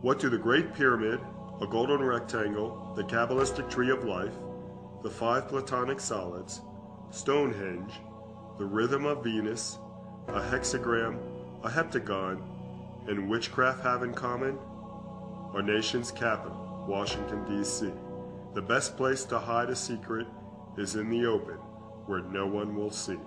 What do the Great Pyramid, a golden rectangle, the Kabbalistic Tree of Life, the 5 Platonic solids, Stonehenge, the rhythm of Venus, a hexagram, a heptagon, and witchcraft have in common? Our nation's capital, Washington, D.C. The best place to hide a secret is in the open, where no one will see.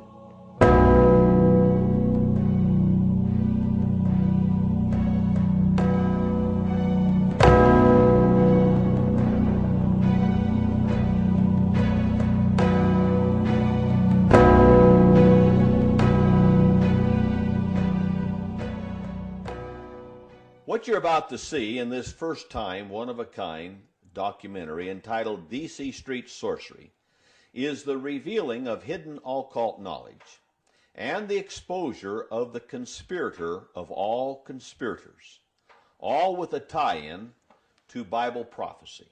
What you're about to see in this first time, one-of-a-kind documentary entitled DC Street Sorcery is the revealing of hidden occult knowledge and the exposure of the conspirator of all conspirators, all with a tie-in to Bible prophecy.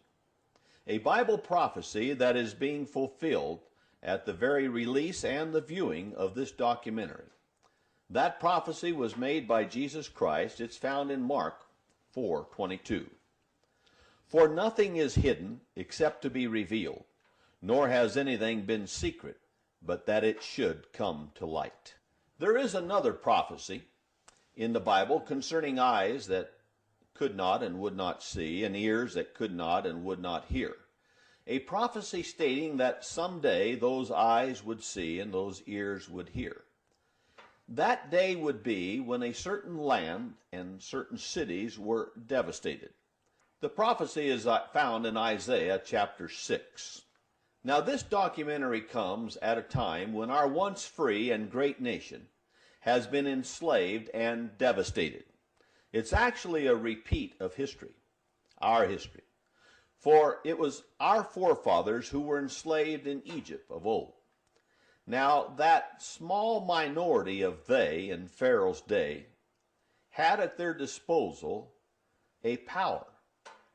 A Bible prophecy that is being fulfilled at the very release and the viewing of this documentary. That prophecy was made by Jesus Christ. It's found in Mark 4:22. For nothing is hidden except to be revealed, nor has anything been secret, but that it should come to light. There is another prophecy in the Bible concerning eyes that could not and would not see, and ears that could not and would not hear. A prophecy stating that someday those eyes would see and those ears would hear. That day would be when a certain land and certain cities were devastated. The prophecy is found in Isaiah chapter 6. Now this documentary comes at a time when our once free and great nation has been enslaved and devastated. It's actually a repeat of history, our history. For it was our forefathers who were enslaved in Egypt of old. Now, that small minority of they in Pharaoh's day had at their disposal a power.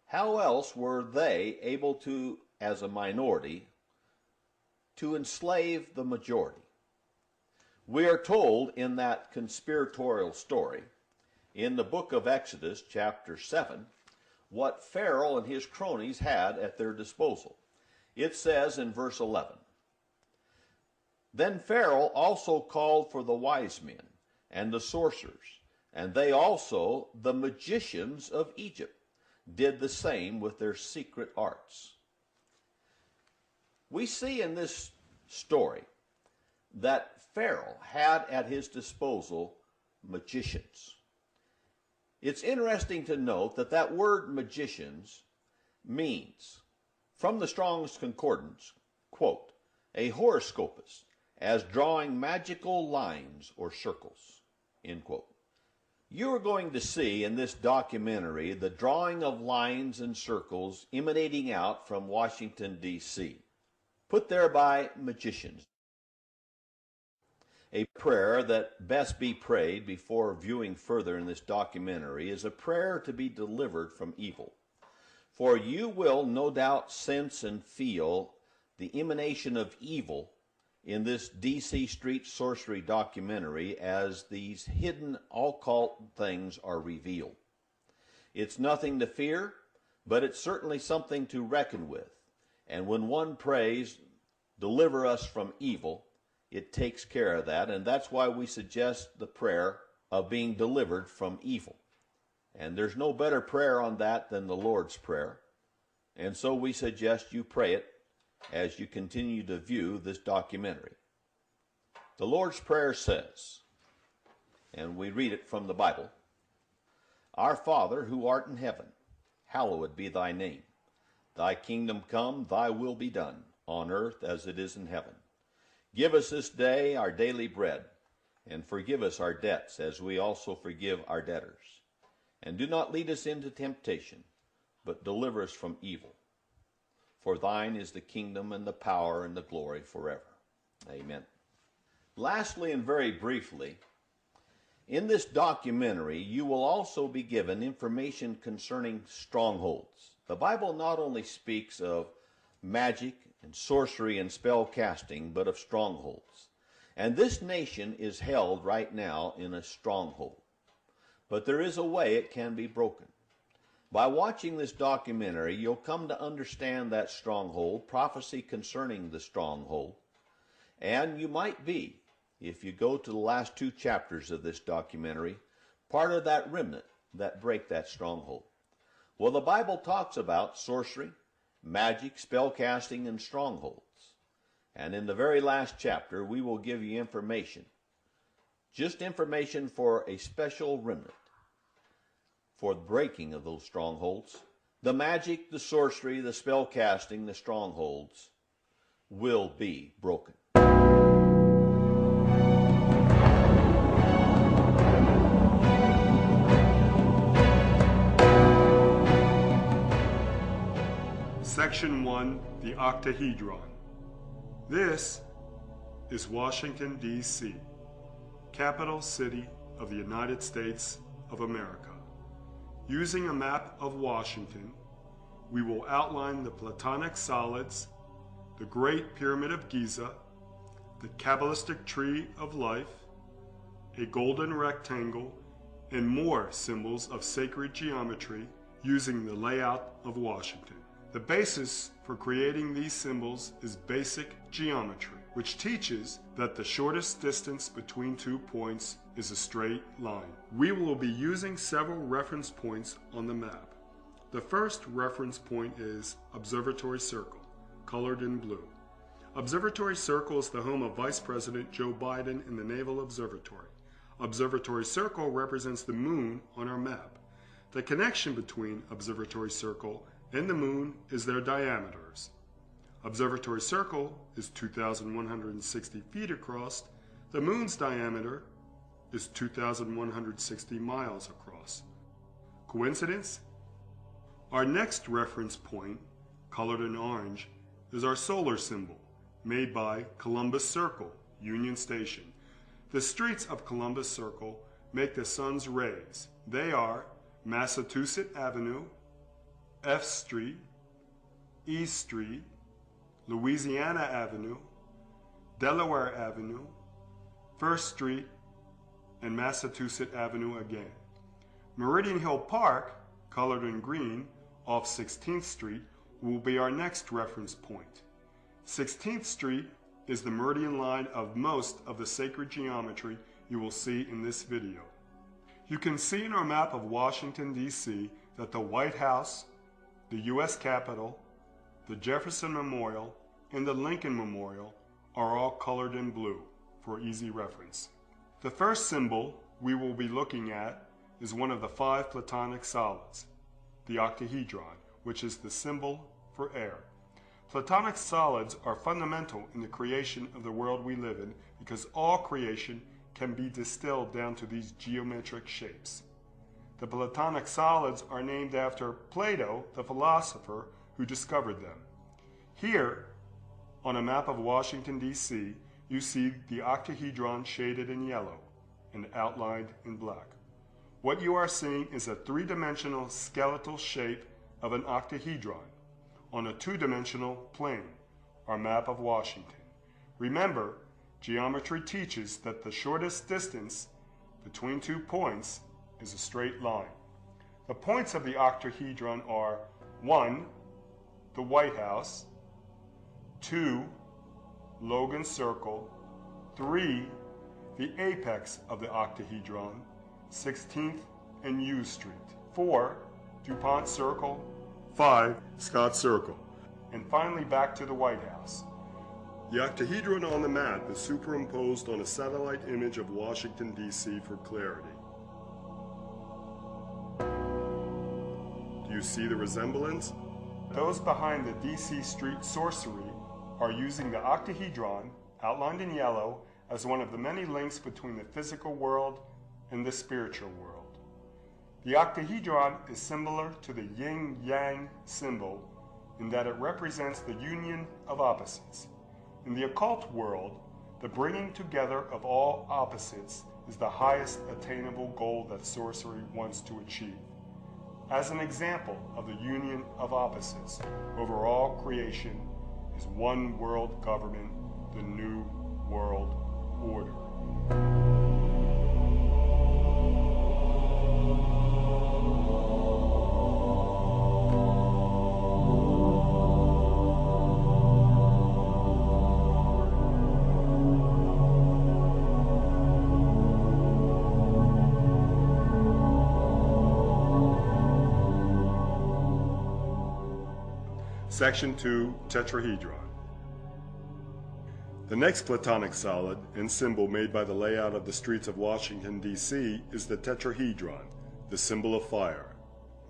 How else were they able to, as a minority, to enslave the majority? We are told in that conspiratorial story, in the book of Exodus, chapter 7, what Pharaoh and his cronies had at their disposal. It says in verse 11, Then Pharaoh also called for the wise men and the sorcerers, and they also, the magicians of Egypt, did the same with their secret arts. We see in this story that Pharaoh had at his disposal magicians. It's interesting to note that that word magicians means, from the Strong's Concordance, quote, a horoscopist, as drawing magical lines or circles, end quote. You are going to see in this documentary the drawing of lines and circles emanating out from Washington, D.C., put there by magicians. A prayer that best be prayed before viewing further in this documentary is a prayer to be delivered from evil. For you will no doubt sense and feel the emanation of evil in this DC Street Sorcery documentary as these hidden occult things are revealed. It's nothing to fear, but it's certainly something to reckon with. And when one prays, deliver us from evil, it takes care of that, and that's why we suggest the prayer of being delivered from evil. And there's no better prayer on that than the Lord's Prayer. And so we suggest you pray it as you continue to view this documentary. The Lord's Prayer says, and we read it from the Bible, Our Father, who art in heaven, hallowed be thy name. Thy kingdom come, thy will be done, on earth as it is in heaven. Give us this day our daily bread, and forgive us our debts, as we also forgive our debtors. And do not lead us into temptation, but deliver us from evil. For thine is the kingdom and the power and the glory forever. Amen. Lastly, and very briefly, in this documentary, you will also be given information concerning strongholds. The Bible not only speaks of magic and sorcery and spell casting, but of strongholds. And this nation is held right now in a stronghold. But there is a way it can be broken. By watching this documentary, you'll come to understand that stronghold, prophecy concerning the stronghold, and you might be, if you go to the last 2 chapters of this documentary, part of that remnant that break that stronghold. Well, the Bible talks about sorcery, magic, spellcasting, and strongholds. And in the very last chapter, we will give you information, just information for a special remnant, for the breaking of those strongholds. The magic, the sorcery, the spellcasting, the strongholds will be broken. Section 1, the Octahedron. This is Washington, D.C., capital city of the United States of America. Using a map of Washington, we will outline the Platonic solids, the Great Pyramid of Giza, the Kabbalistic Tree of Life, a golden rectangle, and more symbols of sacred geometry using the layout of Washington. The basis for creating these symbols is basic geometry, which teaches that the shortest distance between 2 points is a straight line. We will be using several reference points on the map. The first reference point is Observatory Circle, colored in blue. Observatory Circle is the home of Vice President Joe Biden in the Naval Observatory. Observatory Circle represents the moon on our map. The connection between Observatory Circle and the moon is their diameters. Observatory Circle is 2,160 feet across. The moon's diameter is 2,160 miles across. Coincidence? Our next reference point, colored in orange, is our solar symbol, made by Columbus Circle, Union Station. The streets of Columbus Circle make the sun's rays. They are Massachusetts Avenue, F Street, E Street, Louisiana Avenue, Delaware Avenue, First Street, and Massachusetts Avenue again. Meridian Hill Park, colored in green, off 16th Street, will be our next reference point. 16th Street is the meridian line of most of the sacred geometry you will see in this video. You can see in our map of Washington, D.C. that the White House, the U.S. Capitol, the Jefferson Memorial, and the Lincoln Memorial are all colored in blue for easy reference. The first symbol we will be looking at is one of the 5 Platonic solids, the octahedron, which is the symbol for air. Platonic solids are fundamental in the creation of the world we live in because all creation can be distilled down to these geometric shapes. The Platonic solids are named after Plato, the philosopher who discovered them. Here, on a map of Washington, D.C., you see the octahedron shaded in yellow and outlined in black. What you are seeing is a 3-dimensional skeletal shape of an octahedron on a 2-dimensional plane, our map of Washington. Remember, geometry teaches that the shortest distance between 2 points is a straight line. The points of the octahedron are 1, the White House, 2, Logan Circle, 3, the apex of the octahedron, 16th and U Street, 4, DuPont Circle, 5, Scott Circle, and finally back to the White House. The octahedron on the map is superimposed on a satellite image of Washington, D.C. for clarity. Do you see the resemblance? Those behind the D.C. Street Sorcery are using the octahedron, outlined in yellow, as one of the many links between the physical world and the spiritual world. The octahedron is similar to the yin-yang symbol in that it represents the union of opposites. In the occult world, the bringing together of all opposites is the highest attainable goal that sorcery wants to achieve. As an example of the union of opposites over all creation is one world government, the New World Order. Section 2, Tetrahedron. The next Platonic solid and symbol made by the layout of the streets of Washington, D.C. is the tetrahedron, the symbol of fire.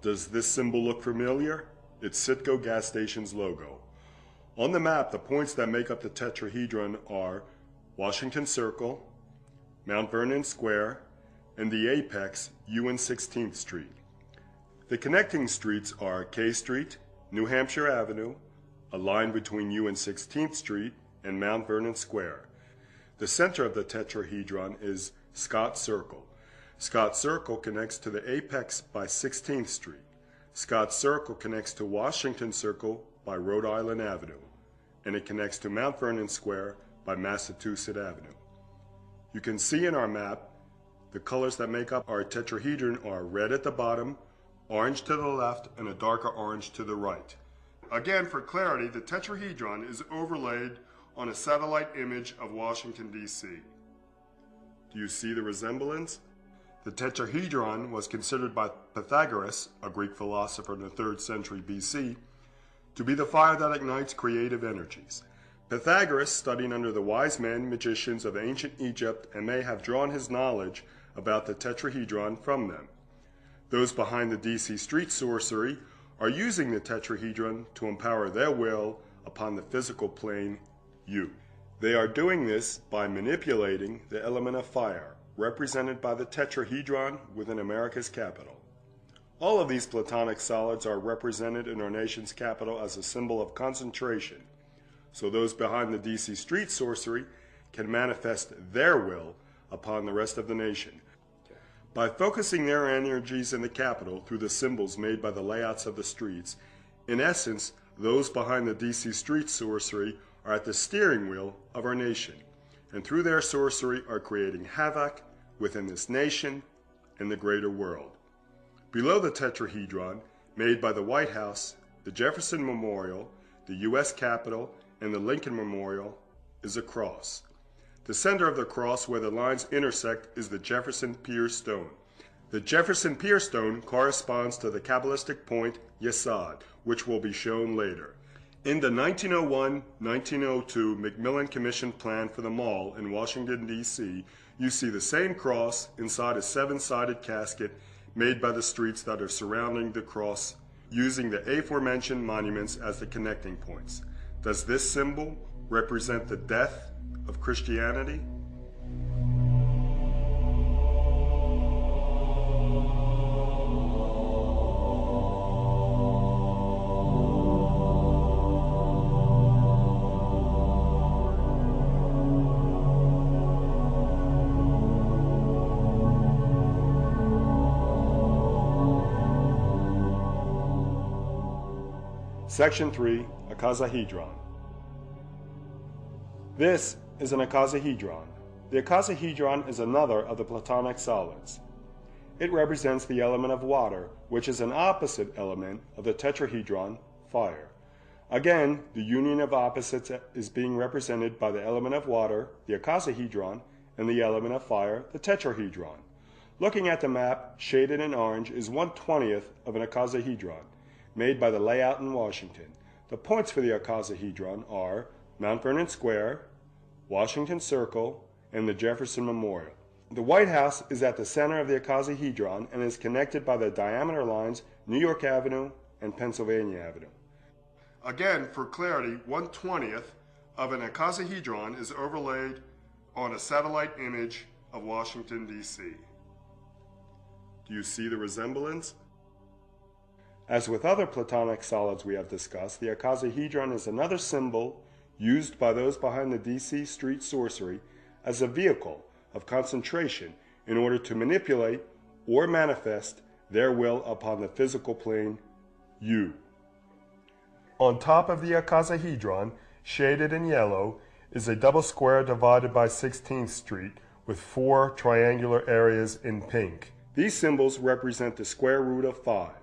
Does this symbol look familiar? It's Citgo gas station's logo. On the map, the points that make up the tetrahedron are Washington Circle, Mount Vernon Square, and the apex, UN 16th Street. The connecting streets are K Street, New Hampshire Avenue, a line between UN 16th Street and Mount Vernon Square. The center of the tetrahedron is Scott Circle. Scott Circle connects to the apex by 16th Street. Scott Circle connects to Washington Circle by Rhode Island Avenue, and it connects to Mount Vernon Square by Massachusetts Avenue. You can see in our map the colors that make up our tetrahedron are red at the bottom, orange to the left, and a darker orange to the right. Again, for clarity, the tetrahedron is overlaid on a satellite image of Washington, D.C. Do you see the resemblance? The tetrahedron was considered by Pythagoras, a Greek philosopher in the 3rd century B.C., to be the fire that ignites creative energies. Pythagoras studied under the wise men, magicians of ancient Egypt, and may have drawn his knowledge about the tetrahedron from them. Those behind the D.C. street sorcery are using the tetrahedron to empower their will upon the physical plane, you. They are doing this by manipulating the element of fire, represented by the tetrahedron within America's capital. All of these Platonic solids are represented in our nation's capital as a symbol of concentration, so those behind the D.C. street sorcery can manifest their will upon the rest of the nation. By focusing their energies in the capital through the symbols made by the layouts of the streets, in essence, those behind the D.C. street sorcery are at the steering wheel of our nation, and through their sorcery are creating havoc within this nation and the greater world. Below the tetrahedron, made by the White House, the Jefferson Memorial, the U.S. Capitol, and the Lincoln Memorial, is a cross. The center of the cross where the lines intersect is the Jefferson Pier Stone. The Jefferson Pier Stone corresponds to the Kabbalistic point Yesod, which will be shown later. In the 1901-1902 Macmillan Commission plan for the mall in Washington, D.C., you see the same cross inside a 7-sided casket made by the streets that are surrounding the cross, using the aforementioned monuments as the connecting points. Does this symbol represent the death of Christianity? Section 3, Icosahedron. This is an icosahedron. The icosahedron is another of the Platonic solids. It represents the element of water, which is an opposite element of the tetrahedron, fire. Again, the union of opposites is being represented by the element of water, the icosahedron, and the element of fire, the tetrahedron. Looking at the map, shaded in orange is 1/20th of an icosahedron, made by the layout in Washington. The points for the icosahedron are Mount Vernon Square, Washington Circle, and the Jefferson Memorial. The White House is at the center of the icosahedron and is connected by the diameter lines New York Avenue and Pennsylvania Avenue. Again, for clarity, 1/20th of an icosahedron is overlaid on a satellite image of Washington, D.C. Do you see the resemblance? As with other Platonic solids we have discussed, the icosahedron is another symbol used by those behind the D.C. street sorcery as a vehicle of concentration in order to manipulate or manifest their will upon the physical plane, you. On top of the icosahedron, shaded in yellow, is a double square divided by 16th Street with 4 triangular areas in pink. These symbols represent the square root of 5.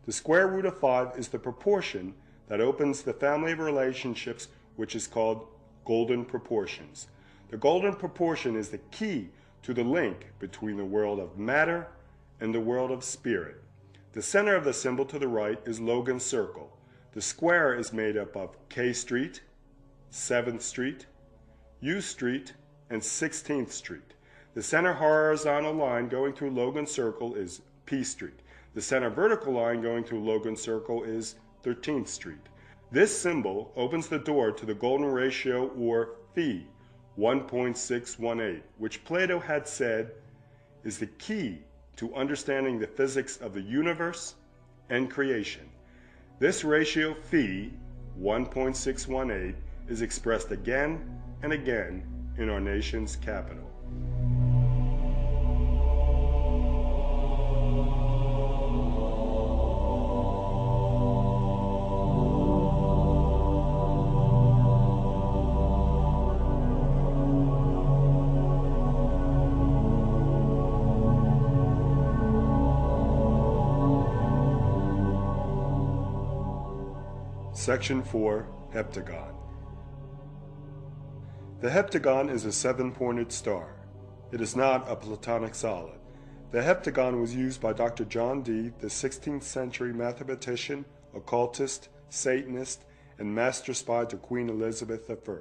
The square root of 5 is the proportion that opens the family of relationships, which is called golden proportions. The golden proportion is the key to the link between the world of matter and the world of spirit. The center of the symbol to the right is Logan Circle. The square is made up of K Street, 7th Street, U Street, and 16th Street. The center horizontal line going through Logan Circle is P Street. The center vertical line going through Logan Circle is 13th Street. This symbol opens the door to the golden ratio, or phi, 1.618, which Plato had said is the key to understanding the physics of the universe and creation. This ratio phi, 1.618, is expressed again and again in our nation's capital. Section 4, Heptagon. The heptagon is a 7-pointed star. It is not a Platonic solid. The heptagon was used by Dr. John Dee, the 16th century mathematician, occultist, Satanist, and master spy to Queen Elizabeth I.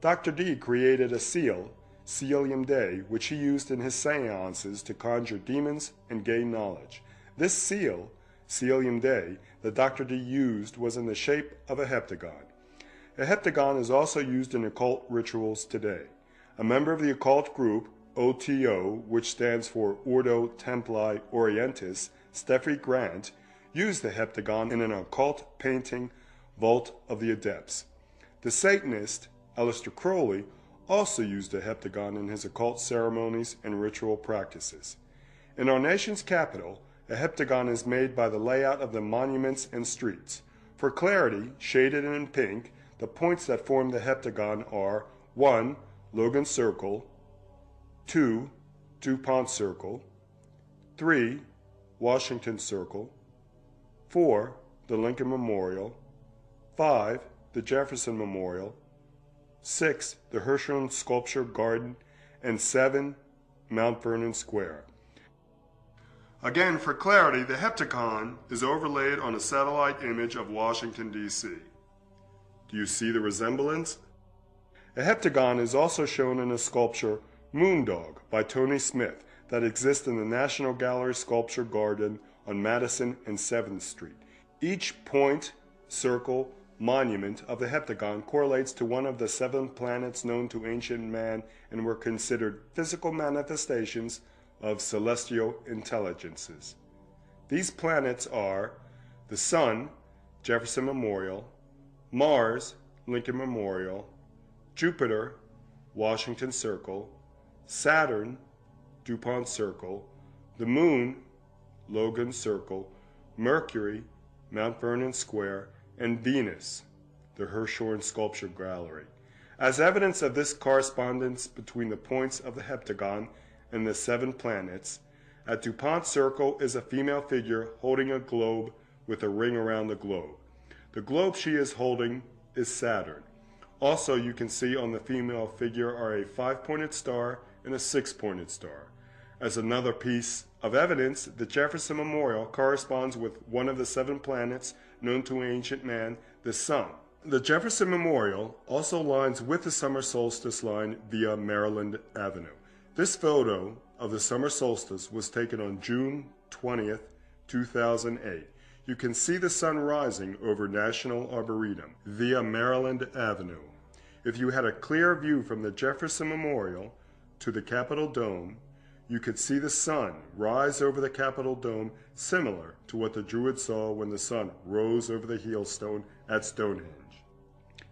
Dr. Dee created a seal, Cilium Dei, which he used in his seances to conjure demons and gain knowledge. This seal, Cilium Dei, that Dr. Dee used was in the shape of a heptagon. A heptagon is also used in occult rituals today. A member of the occult group, OTO, which stands for Ordo Templi Orientis, Steffi Grant, used the heptagon in an occult painting, Vault of the Adepts. The Satanist, Aleister Crowley, also used a heptagon in his occult ceremonies and ritual practices. In our nation's capital, a heptagon is made by the layout of the monuments and streets. For clarity, shaded in pink, the points that form the heptagon are 1. Logan Circle, 2. DuPont Circle, 3. Washington Circle, 4. The Lincoln Memorial, 5. The Jefferson Memorial, 6. The Hirshhorn Sculpture Garden, and 7. Mount Vernon Square. Again, for clarity, the heptagon is overlaid on a satellite image of Washington, D.C. Do you see the resemblance? A heptagon is also shown in a sculpture, Moondog, by Tony Smith, that exists in the National Gallery Sculpture Garden on Madison and 7th Street. Each point, circle, monument of the heptagon correlates to one of the 7 planets known to ancient man and were considered physical manifestations of celestial intelligences. These planets are the Sun, Jefferson Memorial, Mars, Lincoln Memorial, Jupiter, Washington Circle, Saturn, DuPont Circle, the Moon, Logan Circle, Mercury, Mount Vernon Square, and Venus, the Hirshhorn Sculpture Gallery. As evidence of this correspondence between the points of the heptagon and the 7 planets, at DuPont Circle is a female figure holding a globe with a ring around the globe. The globe she is holding is Saturn. Also, you can see on the female figure are a 5-pointed star and a 6-pointed star. As another piece of evidence, the Jefferson Memorial corresponds with one of the 7 planets known to ancient man, the Sun. The Jefferson Memorial also lines with the summer solstice line via Maryland Avenue. This photo of the summer solstice was taken on June 20th, 2008. You can see the sun rising over National Arboretum via Maryland Avenue. If you had a clear view from the Jefferson Memorial to the Capitol Dome, you could see the sun rise over the Capitol Dome, similar to what the Druids saw when the sun rose over the Heelstone at Stonehenge.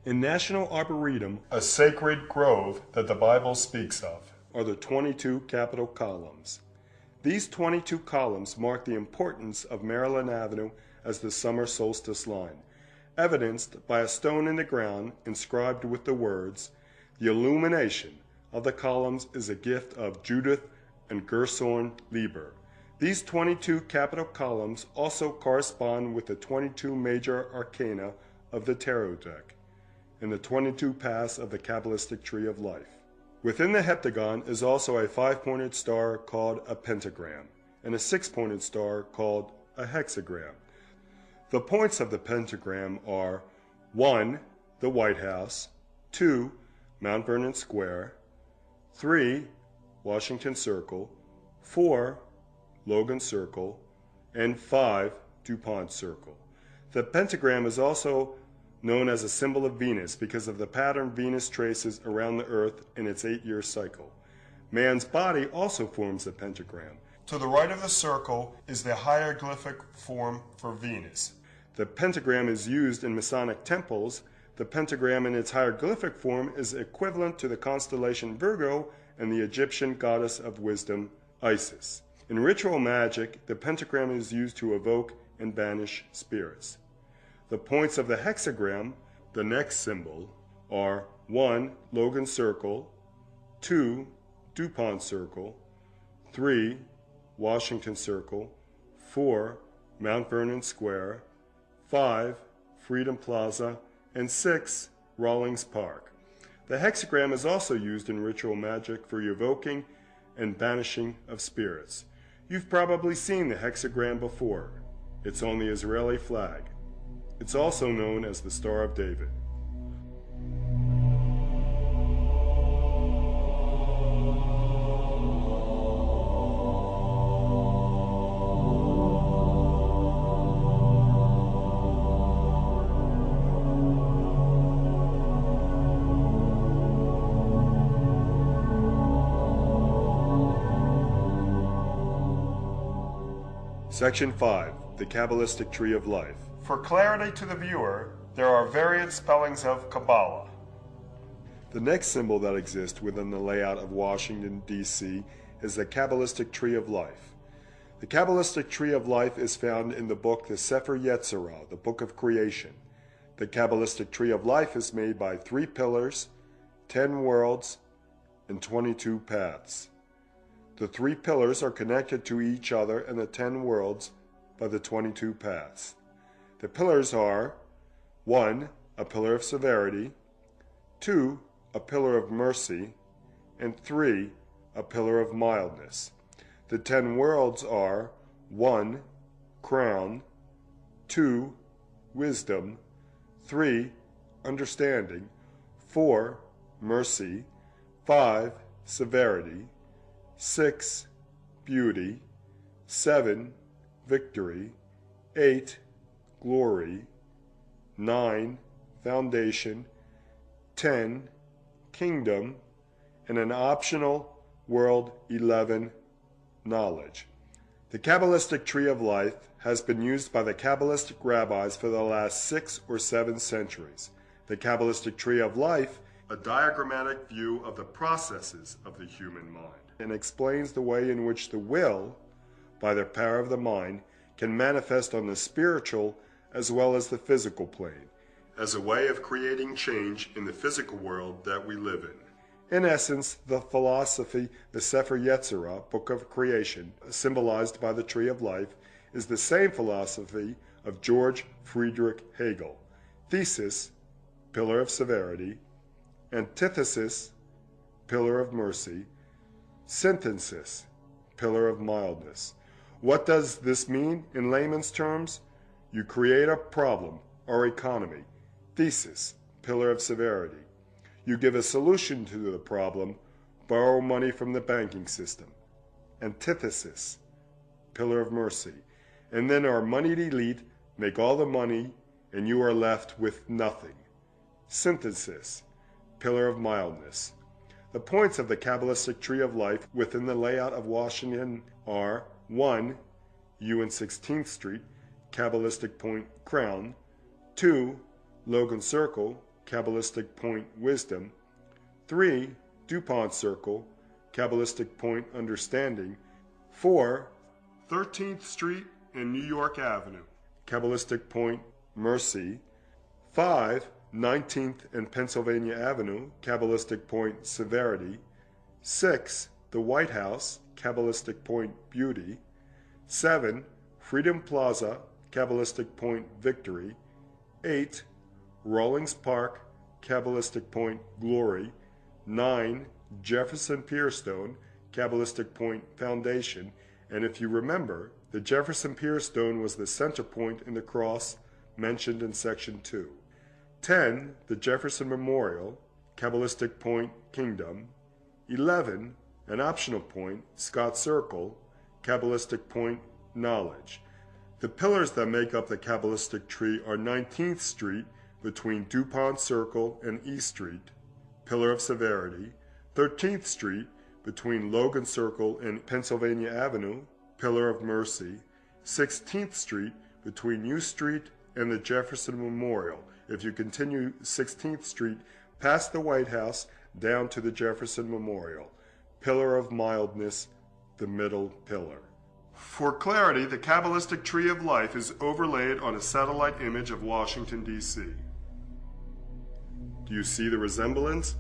In National Arboretum, a sacred grove that the Bible speaks of, are the 22 Capitol columns. These 22 columns mark the importance of Maryland Avenue as the summer solstice line, evidenced by a stone in the ground inscribed with the words, "The illumination of the columns is a gift of Judith and Gershon Lieber." These 22 Capitol columns also correspond with the 22 major arcana of the tarot deck and the 22 paths of the Kabbalistic Tree of Life. Within the heptagon is also a 5-pointed star called a pentagram and a 6-pointed star called a hexagram. The points of the pentagram are 1. The White House, 2. Mount Vernon Square, 3. Washington Circle, 4. Logan Circle, and 5. DuPont Circle. The pentagram is also known as a symbol of Venus because of the pattern Venus traces around the Earth in its 8-year cycle. Man's body also forms a pentagram. To the right of the circle is the hieroglyphic form for Venus. The pentagram is used in Masonic temples. The pentagram in its hieroglyphic form is equivalent to the constellation Virgo and the Egyptian goddess of wisdom, Isis. In ritual magic, the pentagram is used to evoke and banish spirits. The points of the hexagram, the next symbol, are 1. Logan Circle, 2. DuPont Circle, 3. Washington Circle, 4. Mount Vernon Square, 5. Freedom Plaza, and 6. Rawlings Park. The hexagram is also used in ritual magic for evoking and banishing of spirits. You've probably seen the hexagram before. It's on the Israeli flag. It's also known as the Star of David. Section 5. The Kabbalistic Tree of Life. For clarity to the viewer, there are variant spellings of Kabbalah. The next symbol that exists within the layout of Washington, D.C. is the Kabbalistic Tree of Life. The Kabbalistic Tree of Life is found in the book the Sefer Yetzirah, the Book of Creation. The Kabbalistic Tree of Life is made by 3 pillars, 10 worlds, and 22 paths. The 3 pillars are connected to each other and the 10 worlds by the 22 paths. The pillars are 1. A pillar of severity, 2. A pillar of mercy, and 3. A pillar of mildness. The 10 worlds are 1. Crown, 2. Wisdom, 3. Understanding, 4. Mercy, 5. Severity, 6. Beauty, 7. Victory, 8. Glory, 9. Foundation, 10. Kingdom, and an optional world 11. Knowledge. The Kabbalistic Tree of Life has been used by the Kabbalistic rabbis for the last 6 or 7 centuries. The Kabbalistic Tree of Life, a diagrammatic view of the processes of the human mind, and explains the way in which the will, by the power of the mind, can manifest on the spiritual as well as the physical plane, as a way of creating change in the physical world that we live in. In essence, the philosophy, the Sefer Yetzirah, Book of Creation, symbolized by the Tree of Life, is the same philosophy of George Friedrich Hegel. Thesis, pillar of severity; antithesis, pillar of mercy; synthesis, pillar of mildness. What does this mean in layman's terms? You create a problem or economy. Thesis, pillar of severity. You give a solution to the problem, borrow money from the banking system. Antithesis, pillar of mercy. And then our moneyed elite make all the money and you are left with nothing. Synthesis, pillar of mildness. The points of the Kabbalistic Tree of Life within the layout of Washington are 1. U and 16th Street, Kabbalistic Point Crown; 2. Logan Circle, Kabbalistic Point Wisdom; 3. DuPont Circle, Kabbalistic Point Understanding; 4. 13th Street and New York Avenue, Kabbalistic Point Mercy; 5. 19th and Pennsylvania Avenue, Kabbalistic Point Severity; 6. The White House, Kabbalistic Point Beauty; 7. Freedom Plaza, Kabbalistic Point Victory; 8. Rawlings Park, Kabbalistic Point Glory; 9. Jefferson Pierstone, Kabbalistic Point Foundation; and if you remember, The Jefferson Pier stone was the center point in the cross mentioned in section 2. 10. The Jefferson Memorial, Kabbalistic point Kingdom. 11. An optional point, Scott Circle, Kabbalistic point Knowledge. The pillars that make up the Kabbalistic tree are 19th Street between DuPont Circle and E Street, Pillar of Severity, 13th Street between Logan Circle and Pennsylvania Avenue, Pillar of Mercy, 16th Street between U Street and the Jefferson Memorial. If you continue 16th Street past the White House down to the Jefferson Memorial, Pillar of Mildness, the middle pillar. For clarity, the Kabbalistic Tree of Life is overlaid on a satellite image of Washington, D.C. Do you see the resemblance?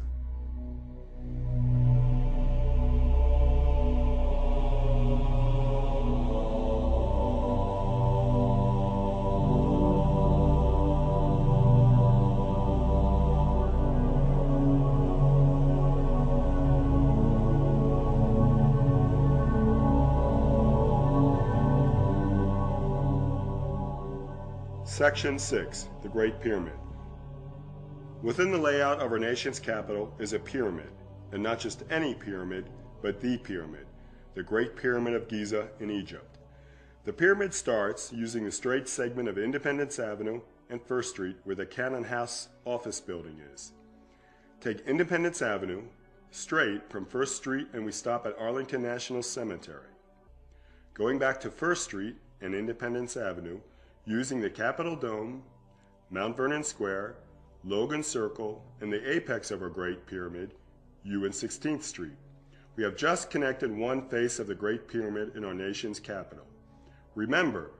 Section 6, the Great Pyramid. Within the layout of our nation's capital is a pyramid, and not just any pyramid, but the pyramid, the Great Pyramid of Giza in Egypt. The pyramid starts using the straight segment of Independence Avenue and 1st Street where the Cannon House office building is. Take Independence Avenue straight from 1st Street and we stop at Arlington National Cemetery. Going back to 1st Street and Independence Avenue, using the Capitol Dome, Mount Vernon Square, Logan Circle, and the apex of our Great Pyramid, U and 16th Street. We have just connected one face of the Great Pyramid in our nation's capital. Remember,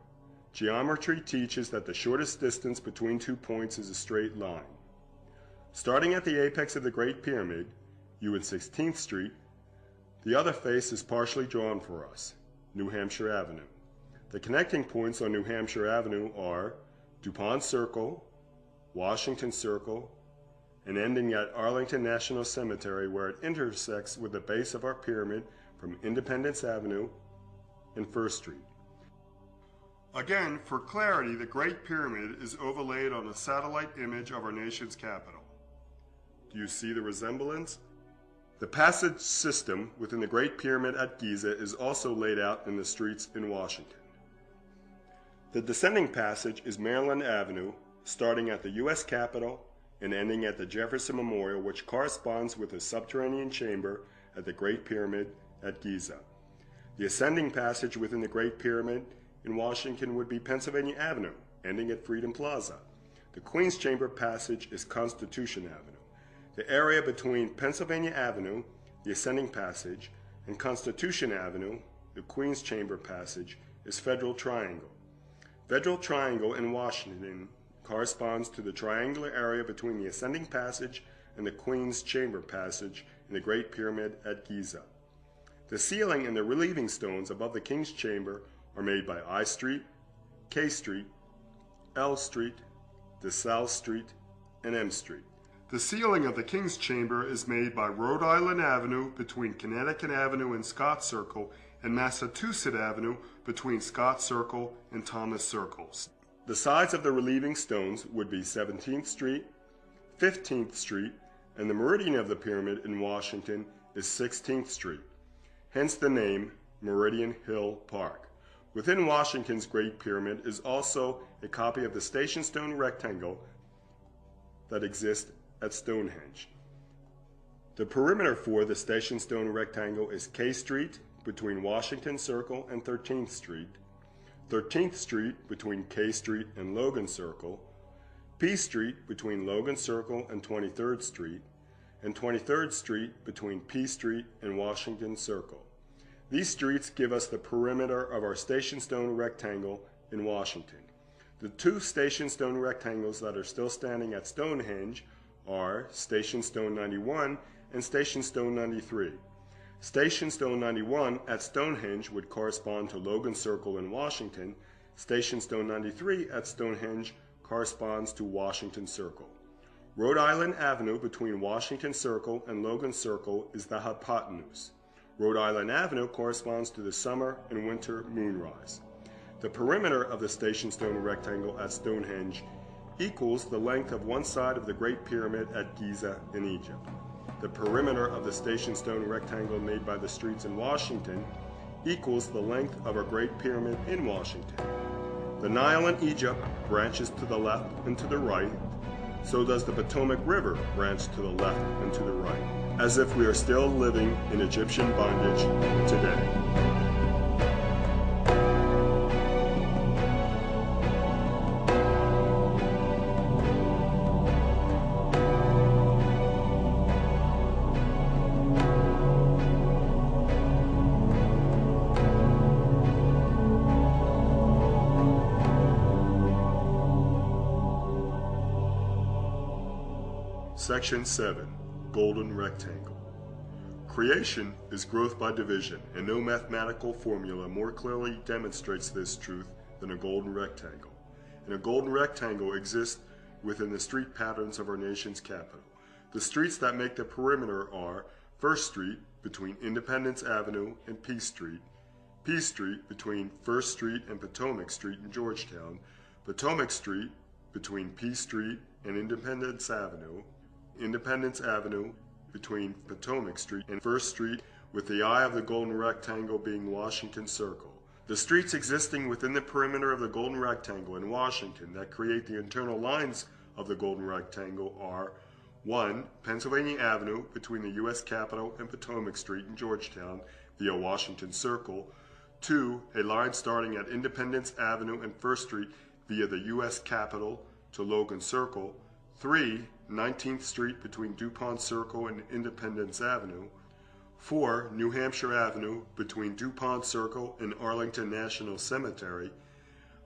geometry teaches that the shortest distance between 2 points is a straight line. Starting at the apex of the Great Pyramid, U and 16th Street, the other face is partially drawn for us, New Hampshire Avenue. The connecting points on New Hampshire Avenue are DuPont Circle, Washington Circle, and ending at Arlington National Cemetery where it intersects with the base of our pyramid from Independence Avenue and 1st Street. Again, for clarity, the Great Pyramid is overlaid on a satellite image of our nation's capital. Do you see the resemblance? The passage system within the Great Pyramid at Giza is also laid out in the streets in Washington. The descending passage is Maryland Avenue, starting at the U.S. Capitol and ending at the Jefferson Memorial, which corresponds with the subterranean chamber at the Great Pyramid at Giza. The ascending passage within the Great Pyramid in Washington would be Pennsylvania Avenue, ending at Freedom Plaza. The Queen's Chamber passage is Constitution Avenue. The area between Pennsylvania Avenue, the ascending passage, and Constitution Avenue, the Queen's Chamber passage, is Federal Triangle. Federal Triangle in Washington corresponds to the triangular area between the ascending passage and the Queen's Chamber passage in the Great Pyramid at Giza. The ceiling and the relieving stones above the King's Chamber are made by I Street, K Street, L Street, DeSalle Street, and M Street. The ceiling of the King's Chamber is made by Rhode Island Avenue between Connecticut Avenue and Scott Circle and Massachusetts Avenue between Scott Circle and Thomas Circles. The sides of the relieving stones would be 17th Street, 15th Street, and the meridian of the pyramid in Washington is 16th Street, hence the name Meridian Hill Park. Within Washington's Great Pyramid is also a copy of the Station Stone rectangle that exists at Stonehenge. The perimeter for the Station Stone rectangle is K Street between Washington Circle and 13th Street, 13th Street between K Street and Logan Circle, P Street between Logan Circle and 23rd Street, and 23rd Street between P Street and Washington Circle. These streets give us the perimeter of our Station Stone rectangle in Washington. The two Station Stone rectangles that are still standing at Stonehenge are Station Stone 91 and Station Stone 93. Station Stone 91 at Stonehenge would correspond to Logan Circle in Washington. Station Stone 93 at Stonehenge corresponds to Washington Circle. Rhode Island Avenue between Washington Circle and Logan Circle is the hypotenuse. Rhode Island Avenue corresponds to the summer and winter moonrise. The perimeter of the station stone rectangle at Stonehenge equals the length of one side of the Great Pyramid at Giza in Egypt. The perimeter of the station stone rectangle made by the streets in Washington equals the length of a Great Pyramid in Washington. The Nile in Egypt branches to the left and to the right, so does the Potomac River branch to the left and to the right, as if we are still living in Egyptian bondage today. Section 7. Golden Rectangle. Creation is growth by division, and no mathematical formula more clearly demonstrates this truth than a golden rectangle. And a golden rectangle exists within the street patterns of our nation's capital. The streets that make the perimeter are First Street between Independence Avenue and Peace Street, Peace Street between First Street and Potomac Street in Georgetown, Potomac Street between Peace Street and Independence Avenue, Independence Avenue between Potomac Street and First Street, with the eye of the golden rectangle being Washington Circle. The streets existing within the perimeter of the golden rectangle in Washington that create the internal lines of the golden rectangle are 1. Pennsylvania Avenue between the U.S. Capitol and Potomac Street in Georgetown via Washington Circle, 2. A line starting at Independence Avenue and First Street via the U.S. Capitol to Logan Circle, 3. 19th Street between DuPont Circle and Independence Avenue, 4. New Hampshire Avenue between DuPont Circle and Arlington National Cemetery,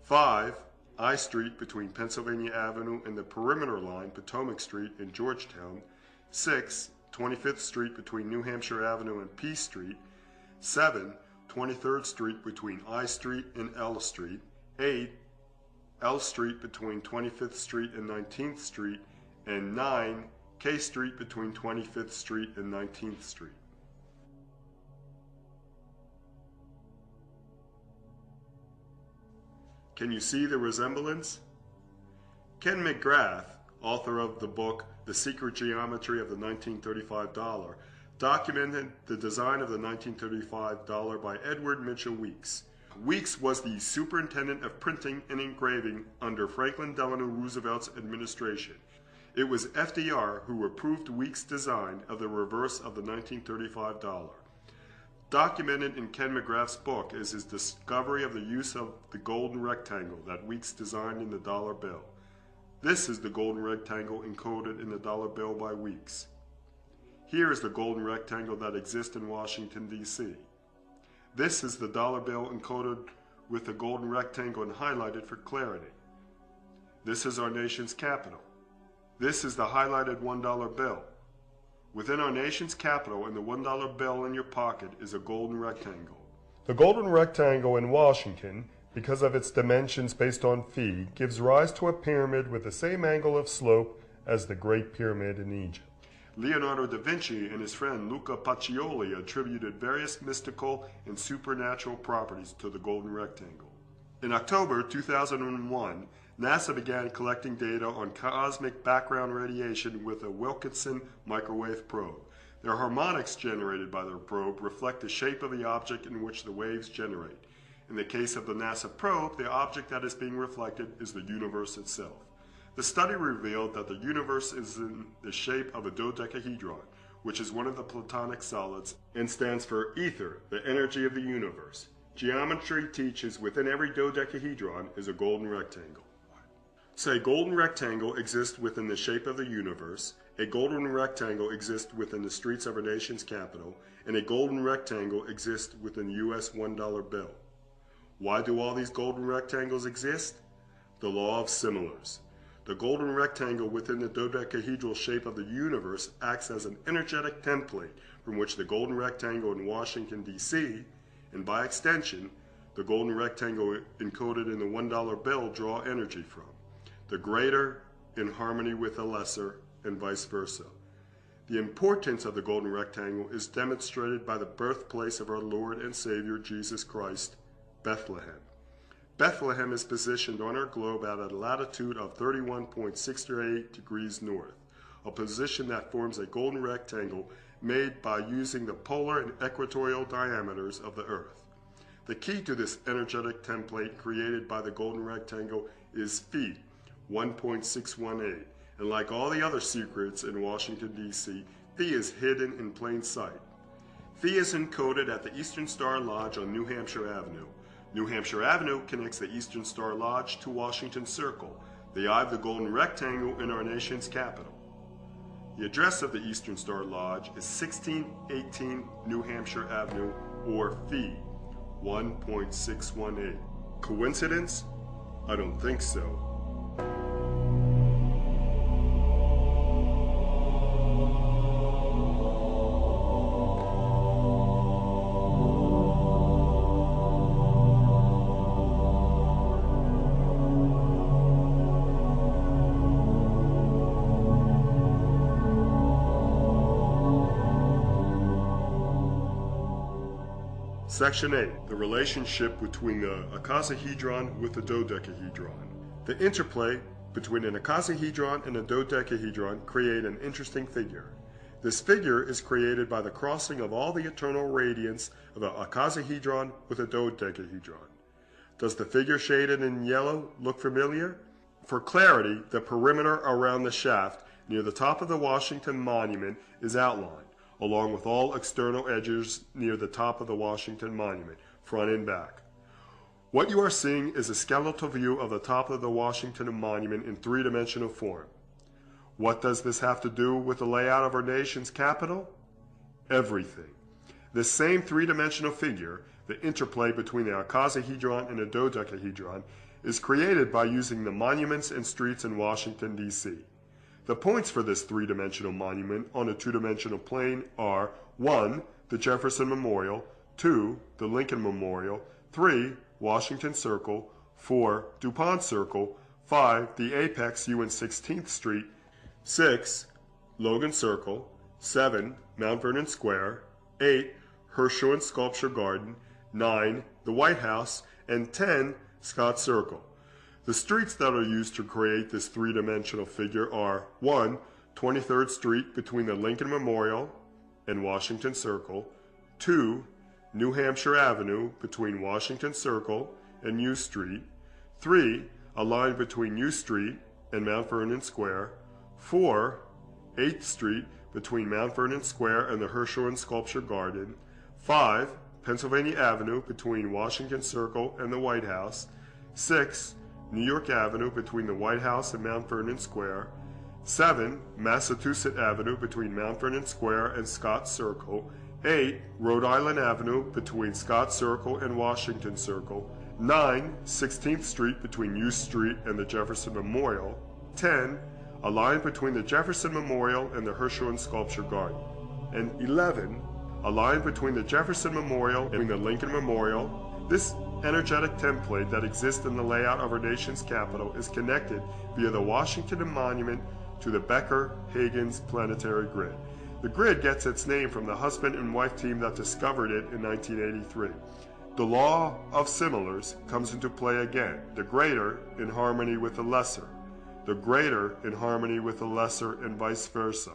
5. I Street between Pennsylvania Avenue and the perimeter line Potomac Street in Georgetown, 6. 25th Street between New Hampshire Avenue and Peace Street, 7. 23rd Street between I Street and L Street, 8. L Street between 25th Street and 19th Street, and 9. K Street between 25th Street and 19th Street. Can you see the resemblance? Ken McGrath, author of the book The Secret Geometry of the 1935 Dollar, documented the design of the 1935 dollar by Edward Mitchell Weeks. Weeks was the superintendent of printing and engraving under Franklin Delano Roosevelt's administration. It was FDR who approved Weeks' design of the reverse of the 1935 dollar. Documented in Ken McGrath's book is his discovery of the use of the golden rectangle that Weeks designed in the dollar bill. This is the golden rectangle encoded in the dollar bill by Weeks. Here is the golden rectangle that exists in Washington, D.C. This is the dollar bill encoded with the golden rectangle and highlighted for clarity. This is our nation's capital. This is the highlighted $1 bill. Within our nation's capital in the $1 bill in your pocket is a golden rectangle. The golden rectangle in Washington, because of its dimensions based on phi, gives rise to a pyramid with the same angle of slope as the Great Pyramid in Egypt. Leonardo da Vinci and his friend Luca Pacioli attributed various mystical and supernatural properties to the golden rectangle. In October 2001, NASA began collecting data on cosmic background radiation with a Wilkinson microwave probe. The harmonics generated by the probe reflect the shape of the object in which the waves generate. In the case of the NASA probe, the object that is being reflected is the universe itself. The study revealed that the universe is in the shape of a dodecahedron, which is one of the Platonic solids and stands for ether, the energy of the universe. Geometry teaches within every dodecahedron is a golden rectangle. Say golden rectangle exists within the shape of the universe, a golden rectangle exists within the streets of our nation's capital, and a golden rectangle exists within the U.S. $1 bill. Why do all these golden rectangles exist? The law of similars. The golden rectangle within the dodecahedral shape of the universe acts as an energetic template from which the golden rectangle in Washington, D.C., and by extension, the golden rectangle encoded in the $1 bill draw energy from. The greater in harmony with the lesser, and vice versa. The importance of the golden rectangle is demonstrated by the birthplace of our Lord and Savior Jesus Christ, Bethlehem. Bethlehem is positioned on our globe at a latitude of 31.68 degrees north, a position that forms a golden rectangle made by using the polar and equatorial diameters of the Earth. The key to this energetic template created by the golden rectangle is Phi, 1.618, and like all the other secrets in Washington, D.C., Phi is hidden in plain sight. Phi is encoded at the Eastern Star Lodge on New Hampshire Avenue. New Hampshire Avenue connects the Eastern Star Lodge to Washington Circle, the eye of the golden rectangle in our nation's capital. The address of the Eastern Star Lodge is 1618 New Hampshire Avenue, or Phi, 1.618. Coincidence? I don't think so. Section 8. The relationship between the icosahedron with the dodecahedron. The interplay between an icosahedron and a dodecahedron create an interesting figure. This figure is created by the crossing of all the eternal radiance of an icosahedron with a dodecahedron. Does the figure shaded in yellow look familiar? For clarity, the perimeter around the shaft near the top of the Washington Monument is outlined, along with all external edges near the top of the Washington Monument, front and back. What you are seeing is a skeletal view of the top of the Washington Monument in three-dimensional form. What does this have to do with the layout of our nation's capital? Everything. This same three-dimensional figure, the interplay between the icosahedron and the dodecahedron, is created by using the monuments and streets in Washington, D.C. The points for this three-dimensional monument on a two-dimensional plane are 1. The Jefferson Memorial, 2. The Lincoln Memorial, 3. Washington Circle, 4. DuPont Circle, 5. The Apex U and 16th Street, 6. Logan Circle, 7. Mount Vernon Square, 8. Hirshhorn Sculpture Garden, 9. The White House, and 10. Scott Circle. The streets that are used to create this three-dimensional figure are 1. 23rd Street between the Lincoln Memorial and Washington Circle, 2. New Hampshire Avenue between Washington Circle and U Street, 3. A line between U Street and Mount Vernon Square, 4. 8th Street between Mount Vernon Square and the Hirshhorn Sculpture Garden, 5. Pennsylvania Avenue between Washington Circle and the White House, 6. New York Avenue between the White House and Mount Vernon Square, 7. Massachusetts Avenue between Mount Vernon Square and Scott Circle, 8. Rhode Island Avenue between Scott Circle and Washington Circle, 9. 16th Street between U Street and the Jefferson Memorial, 10. A line between the Jefferson Memorial and the Hirshhorn Sculpture Garden, and 11. A line between the Jefferson Memorial and the Lincoln Memorial. This energetic template that exists in the layout of our nation's capital is connected via the Washington Monument to the Becker-Huygens planetary grid. The grid gets its name from the husband and wife team that discovered it in 1983. The law of similars comes into play again, the greater in harmony with the lesser, the greater in harmony with the lesser, and vice versa.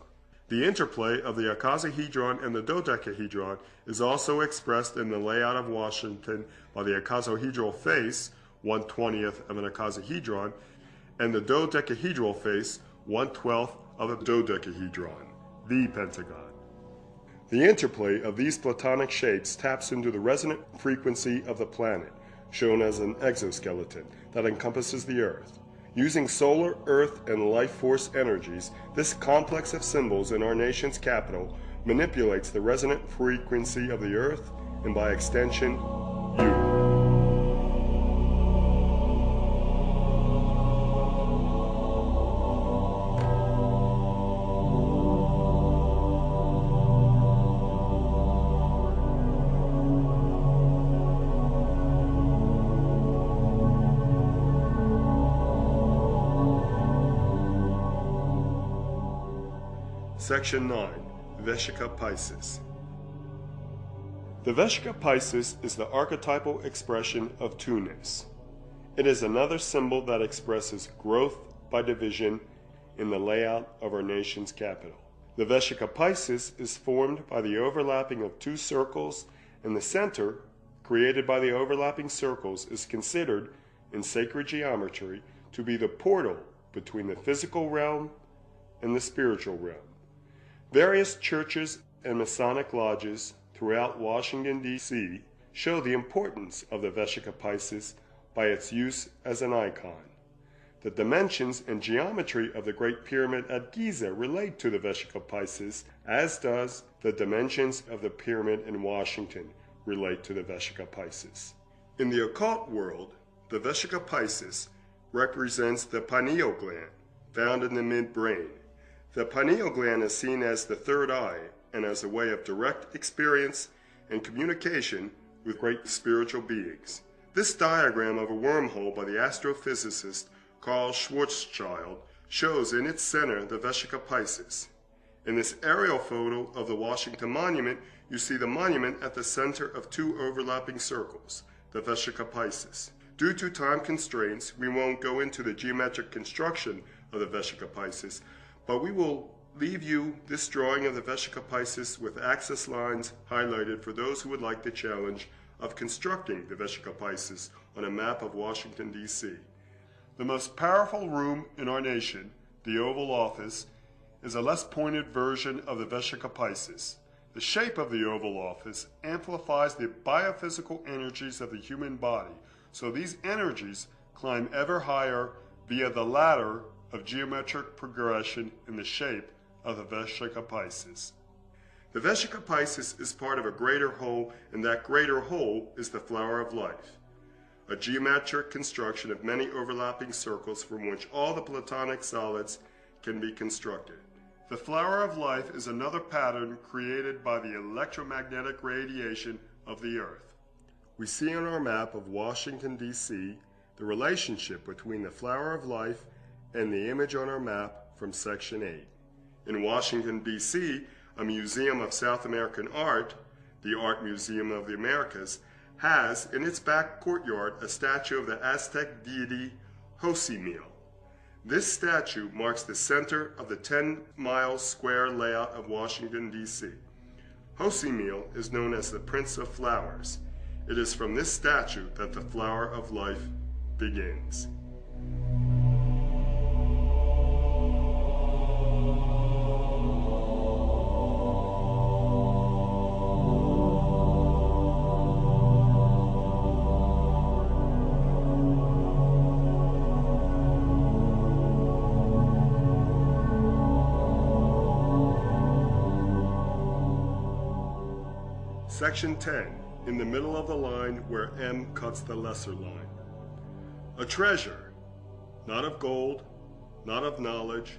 The interplay of the icosahedron and the dodecahedron is also expressed in the layout of Washington by the icosahedral face, 1/20th of an icosahedron, and the dodecahedral face, 1/12th of a dodecahedron, the pentagon. The interplay of these platonic shapes taps into the resonant frequency of the planet, shown as an exoskeleton that encompasses the Earth. Using solar, earth, and life force energies, this complex of symbols in our nation's capital manipulates the resonant frequency of the Earth, and by extension, you. Section 9. Veshica Piscis. The Veshica Piscis is the archetypal expression of two-ness. It is another symbol that expresses growth by division in the layout of our nation's capital. The Vesica Piscis is formed by the overlapping of two circles, and the center, created by the overlapping circles, is considered, in sacred geometry, to be the portal between the physical realm and the spiritual realm. Various churches and Masonic lodges throughout Washington, D.C. show the importance of the Vesica Piscis by its use as an icon. The dimensions and geometry of the Great Pyramid at Giza relate to the Vesica Piscis, as does the dimensions of the pyramid in Washington relate to the Vesica Piscis. In the occult world, the Vesica Piscis represents the pineal gland, found in the midbrain. The pineal gland is seen as the third eye and as a way of direct experience and communication with great spiritual beings. This diagram of a wormhole by the astrophysicist Carl Schwarzschild shows in its center the Vesica Piscis. In this aerial photo of the Washington Monument, you see the monument at the center of two overlapping circles, the Vesica Piscis. Due to time constraints, we won't go into the geometric construction of the Vesica Piscis, but we will leave you this drawing of the Vesica Piscis with axis lines highlighted for those who would like the challenge of constructing the Vesica Piscis on a map of Washington, D.C. The most powerful room in our nation, the Oval Office, is a less pointed version of the Vesica Piscis. The shape of the Oval Office amplifies the biophysical energies of the human body, so these energies climb ever higher via the ladder of geometric progression in the shape of the Vesica Piscis. The Vesica Piscis is part of a greater whole, and that greater whole is the flower of life, a geometric construction of many overlapping circles from which all the Platonic solids can be constructed. The flower of life is another pattern created by the electromagnetic radiation of the Earth. We see on our map of Washington, D.C., the relationship between the flower of life and the image on our map from Section 8. In Washington, D.C., a museum of South American art, the Art Museum of the Americas, has in its back courtyard a statue of the Aztec deity Josemiel. This statue marks the center of the 10-mile square layout of Washington, D.C. Josemiel is known as the Prince of Flowers. It is from this statue that the flower of life begins. Section 10, in the middle of the line where M cuts the lesser line. A treasure, not of gold, not of knowledge,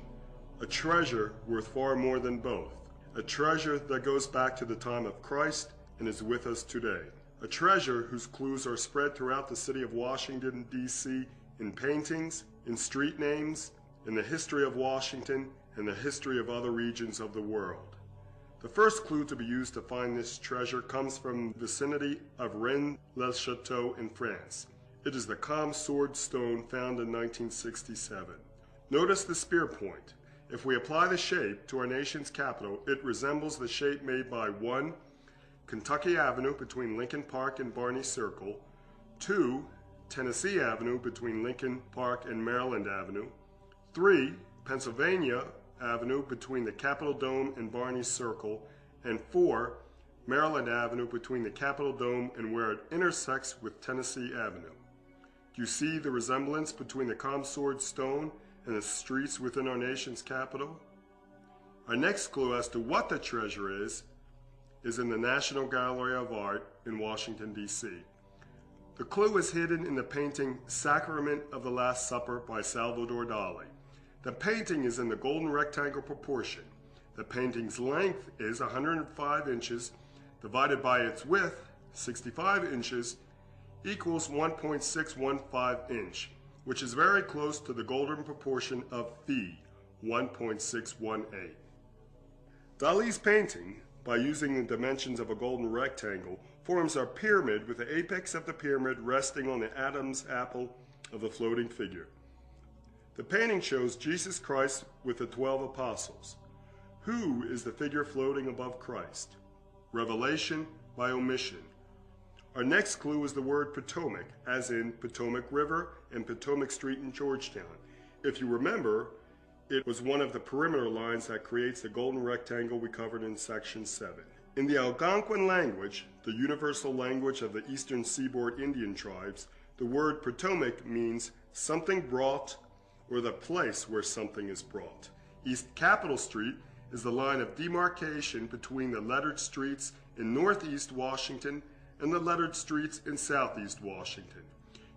a treasure worth far more than both. A treasure that goes back to the time of Christ and is with us today. A treasure whose clues are spread throughout the city of Washington, D.C. in paintings, in street names, in the history of Washington, and the history of other regions of the world. The first clue to be used to find this treasure comes from the vicinity of Rennes-le-Château in France. It is the calm sword stone found in 1967. Notice the spear point. If we apply the shape to our nation's capital, it resembles the shape made by 1. Kentucky Avenue between Lincoln Park and Barney Circle, 2. Tennessee Avenue between Lincoln Park and Maryland Avenue, 3. Pennsylvania Avenue between the Capitol Dome and Barney Circle, and 4. Maryland Avenue between the Capitol Dome and where it intersects with Tennessee Avenue. Do you see the resemblance between the calm sword stone and the streets within our nation's capital? Our next clue as to what the treasure is in the National Gallery of Art in Washington, D.C. The clue is hidden in the painting Sacrament of the Last Supper by Salvador Dali. The painting is in the golden rectangle proportion. The painting's length is 105 inches divided by its width, 65 inches, equals 1.615 inch, which is very close to the golden proportion of phi, 1.618. Dali's painting, by using the dimensions of a golden rectangle, forms a pyramid with the apex of the pyramid resting on the Adam's apple of the floating figure. The painting shows Jesus Christ with the 12 apostles. Who is the figure floating above Christ? Revelation by omission. Our next clue is the word Potomac, as in Potomac River and Potomac Street in Georgetown. If you remember, it was one of the perimeter lines that creates the golden rectangle we covered in section 7. In the Algonquin language, the universal language of the eastern seaboard Indian tribes, the word Potomac means something brought or the place where something is brought. East Capitol Street is the line of demarcation between the lettered streets in Northeast Washington and the lettered streets in Southeast Washington.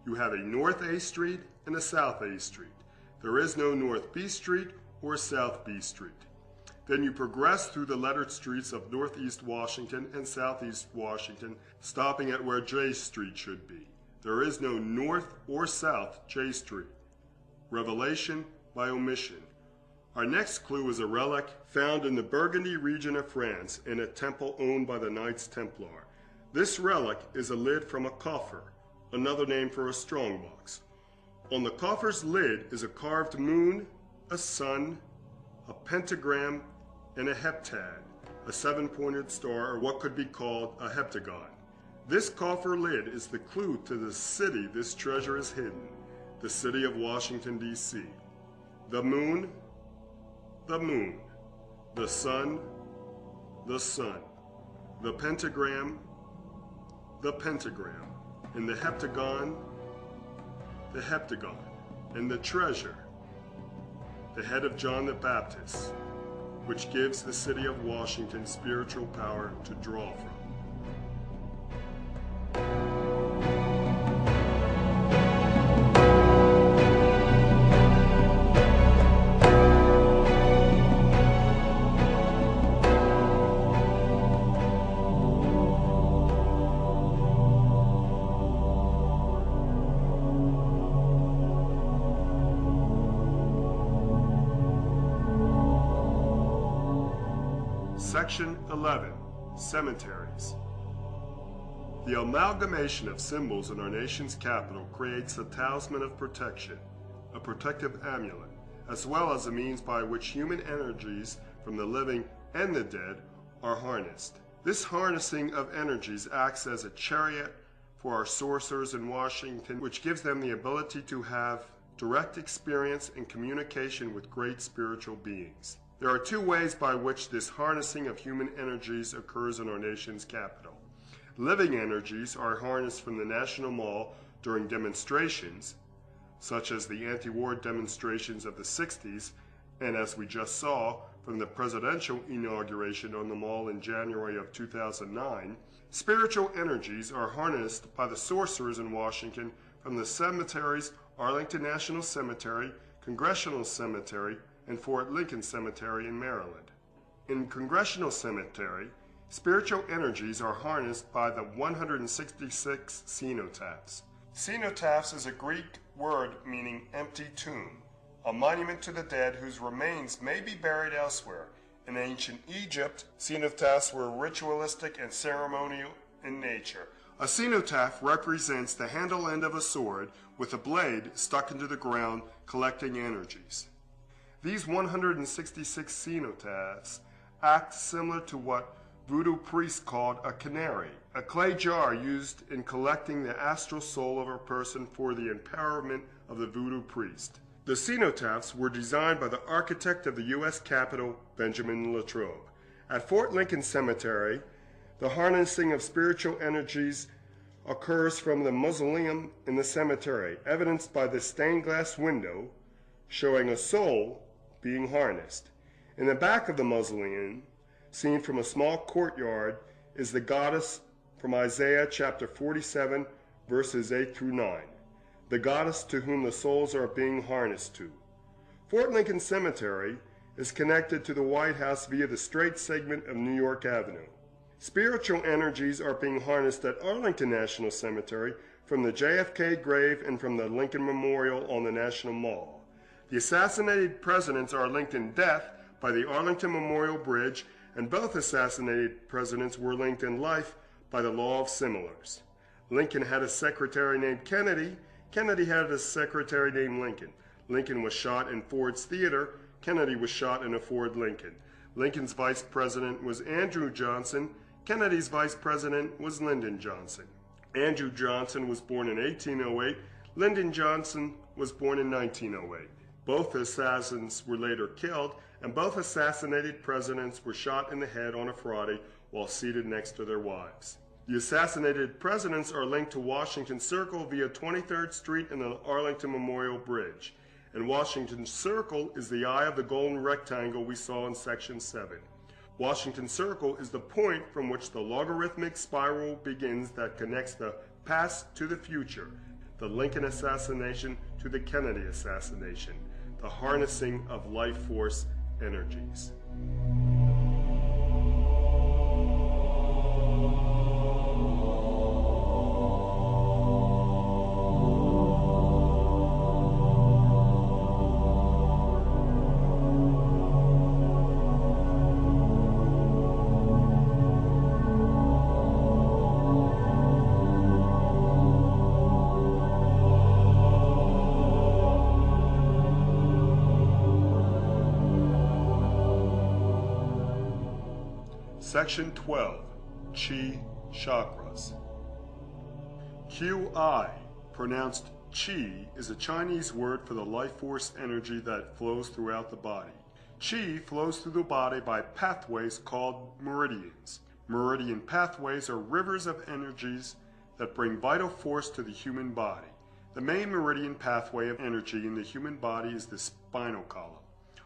You have a North A Street and a South A Street. There is no North B Street or South B Street. Then you progress through the lettered streets of Northeast Washington and Southeast Washington, stopping at where J Street should be. There is no North or South J Street. Revelation by omission. Our next clue is a relic found in the Burgundy region of France in a temple owned by the Knights Templar. This relic is a lid from a coffer, another name for a strongbox. On the coffer's lid is a carved moon, a sun, a pentagram, and a heptad, a 7-pointed star, or what could be called a heptagon. This coffer lid is the clue to the city this treasure is hidden, the city of Washington, D.C. The moon, the sun, the pentagram, and the heptagon, and the treasure, the head of John the Baptist, which gives the city of Washington spiritual power to draw from. Section 11. Cemeteries. The amalgamation of symbols in our nation's capital creates a talisman of protection, a protective amulet, as well as a means by which human energies from the living and the dead are harnessed. This harnessing of energies acts as a chariot for our sorcerers in Washington, which gives them the ability to have direct experience and communication with great spiritual beings. There are two ways by which this harnessing of human energies occurs in our nation's capital. Living energies are harnessed from the National Mall during demonstrations, such as the anti-war demonstrations of the 60s, and as we just saw, from the presidential inauguration on the mall in January of 2009. Spiritual energies are harnessed by the sorcerers in Washington from the cemeteries Arlington National Cemetery, Congressional Cemetery, and Fort Lincoln Cemetery in Maryland. In Congressional Cemetery, spiritual energies are harnessed by the 166 cenotaphs. Cenotaphs is a Greek word meaning empty tomb, a monument to the dead whose remains may be buried elsewhere. In ancient Egypt, cenotaphs were ritualistic and ceremonial in nature. A cenotaph represents the handle end of a sword with a blade stuck into the ground collecting energies. These 166 cenotaphs act similar to what voodoo priests called a canary, a clay jar used in collecting the astral soul of a person for the empowerment of the voodoo priest. The cenotaphs were designed by the architect of the U.S. Capitol, Benjamin Latrobe. At Fort Lincoln Cemetery, the harnessing of spiritual energies occurs from the mausoleum in the cemetery, evidenced by the stained glass window showing a soul being harnessed. In the back of the mausoleum, seen from a small courtyard, is the goddess from Isaiah chapter 47, verses 8 through 9, the goddess to whom the souls are being harnessed to. Fort Lincoln Cemetery is connected to the White House via the straight segment of New York Avenue. Spiritual energies are being harnessed at Arlington National Cemetery from the JFK grave and from the Lincoln Memorial on the National Mall. The assassinated presidents are linked in death by the Arlington Memorial Bridge, and both assassinated presidents were linked in life by the law of similars. Lincoln had a secretary named Kennedy. Kennedy had a secretary named Lincoln. Lincoln was shot in Ford's Theater. Kennedy was shot in a Ford Lincoln. Lincoln's vice president was Andrew Johnson. Kennedy's vice president was Lyndon Johnson. Andrew Johnson was born in 1808. Lyndon Johnson was born in 1908. Both assassins were later killed, and both assassinated presidents were shot in the head on a Friday while seated next to their wives. The assassinated presidents are linked to Washington Circle via 23rd Street and the Arlington Memorial Bridge. And Washington Circle is the eye of the golden rectangle we saw in Section 7. Washington Circle is the point from which the logarithmic spiral begins that connects the past to the future, the Lincoln assassination to the Kennedy assassination, the harnessing of life force energies. Section 12, Qi Chakras. Qi, pronounced Qi, is a Chinese word for the life force energy that flows throughout the body. Qi flows through the body by pathways called meridians. Meridian pathways are rivers of energies that bring vital force to the human body. The main meridian pathway of energy in the human body is the spinal column.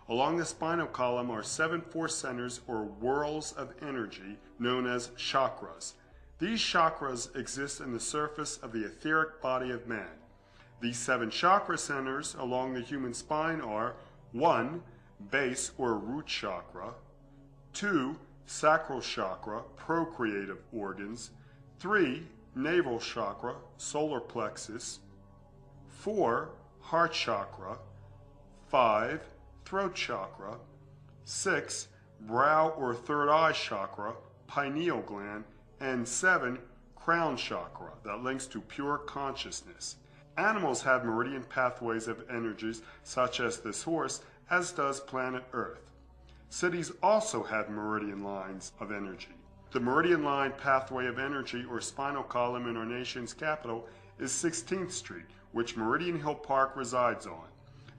Along the spinal column are 7 force centers or whirls of energy known as chakras. These chakras exist in the surface of the etheric body of man. These 7 chakra centers along the human spine are 1. Base or root chakra, 2. Sacral chakra, procreative organs, 3. Navel chakra, solar plexus, 4. Heart chakra, 5. Throat chakra, 6. Brow or third eye chakra, pineal gland, and 7. Crown chakra that links to pure consciousness. Animals have meridian pathways of energies such as this horse, as does planet Earth. Cities also have meridian lines of energy. The meridian line pathway of energy or spinal column in our nation's capital is 16th Street, which Meridian Hill Park resides on.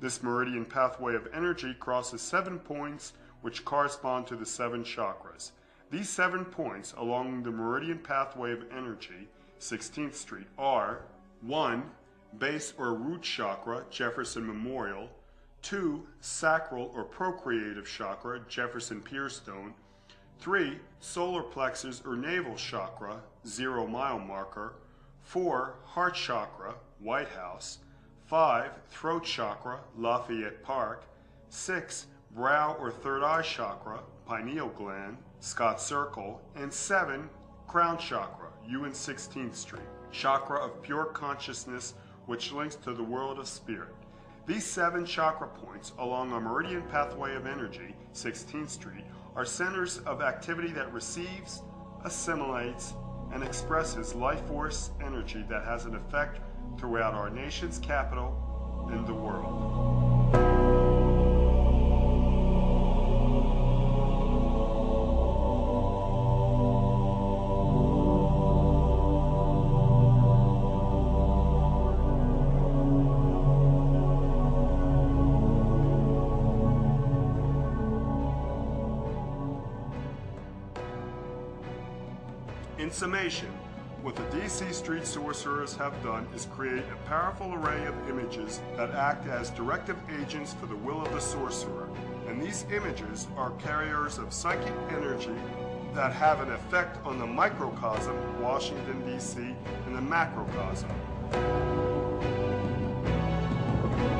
This meridian pathway of energy crosses 7 points which correspond to the 7 chakras. These 7 points along the meridian pathway of energy, 16th Street, are 1. Base or root chakra, Jefferson Memorial, 2. Sacral or procreative chakra, Jefferson Pierstone, 3. Solar plexus or navel chakra, 0 mile marker, 4. Heart chakra, White House, 5. Throat chakra, Lafayette Park, 6. Brow or third eye chakra, pineal gland, Scott Circle, and 7. Crown chakra, UN 16th Street, chakra of pure consciousness which links to the world of spirit. These 7 chakra points along a meridian pathway of energy, 16th Street, are centers of activity that receives, assimilates, and expresses life force energy that has an effect throughout our nation's capital and the world. In summation, what the DC Street Sorcerers have done is create a powerful array of images that act as directive agents for the will of the sorcerer, and these images are carriers of psychic energy that have an effect on the microcosm, Washington, D.C., and the macrocosm,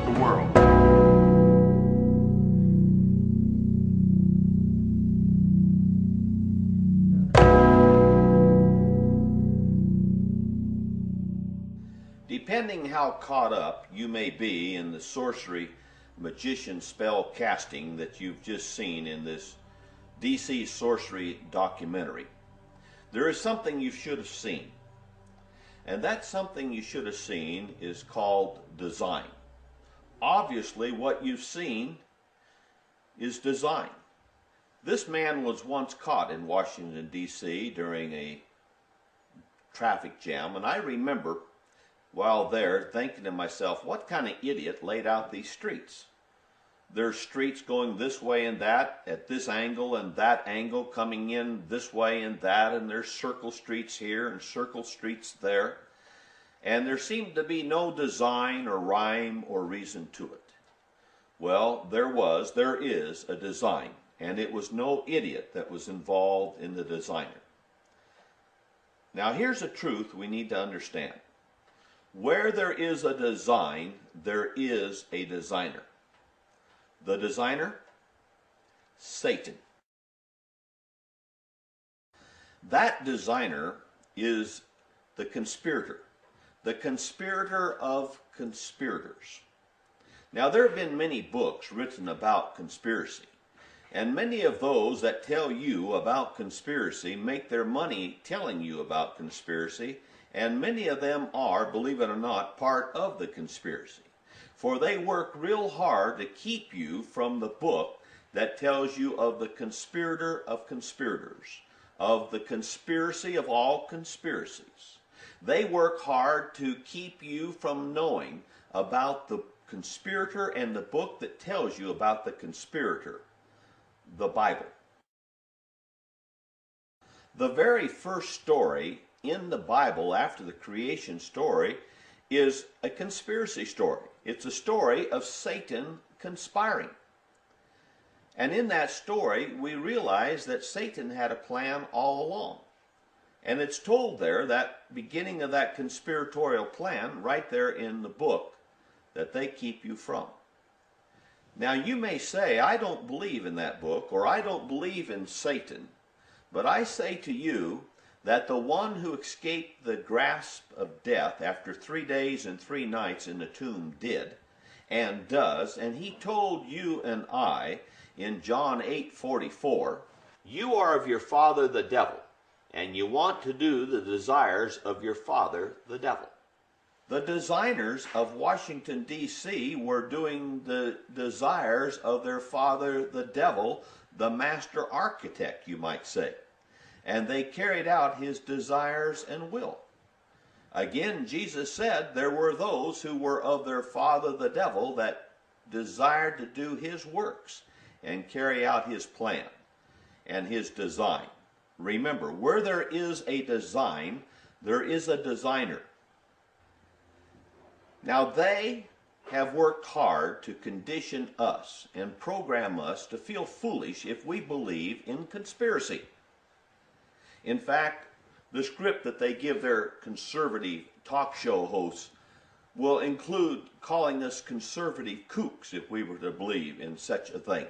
the world. Depending how caught up you may be in the sorcery, magician spell casting that you've just seen in this DC Sorcery documentary, there is something you should have seen. And that something you should have seen is called design. Obviously, what you've seen is design. This man was once caught in Washington, D.C. during a traffic jam, and I remember while there thinking to myself, what kind of idiot laid out these streets? There's streets going this way and that, at this angle and that angle, coming in this way and that, and there's circle streets here and circle streets there. And there seemed to be no design or rhyme or reason to it. Well, there is a design, and it was no idiot that was involved in the designer. Now here's a truth we need to understand. Where there is a design, there is a designer. The designer? Satan. That designer is the conspirator of conspirators. Now, there have been many books written about conspiracy, and many of those that tell you about conspiracy make their money telling you about conspiracy, and many of them are, believe it or not, part of the conspiracy. For they work real hard to keep you from the book that tells you of the conspirator of conspirators, of the conspiracy of all conspiracies. They work hard to keep you from knowing about the conspirator and the book that tells you about the conspirator, the Bible. The very first story in the Bible after the creation story is a conspiracy story. It's a story of Satan conspiring. And in that story, we realize that Satan had a plan all along. And it's told there, that beginning of that conspiratorial plan, right there in the book that they keep you from. Now you may say, I don't believe in that book, or I don't believe in Satan, but I say to you that the one who escaped the grasp of death after 3 days and 3 nights in the tomb did, and does, and he told you and I in John 8:44, you are of your father the devil, and you want to do the desires of your father the devil. The designers of Washington, D.C. were doing the desires of their father the devil, the master architect, you might say. And they carried out his desires and will. Again, Jesus said there were those who were of their father the devil that desired to do his works and carry out his plan and his design. Remember, where there is a design, there is a designer. Now they have worked hard to condition us and program us to feel foolish if we believe in conspiracy. In fact, the script that they give their conservative talk show hosts will include calling us conservative kooks if we were to believe in such a thing.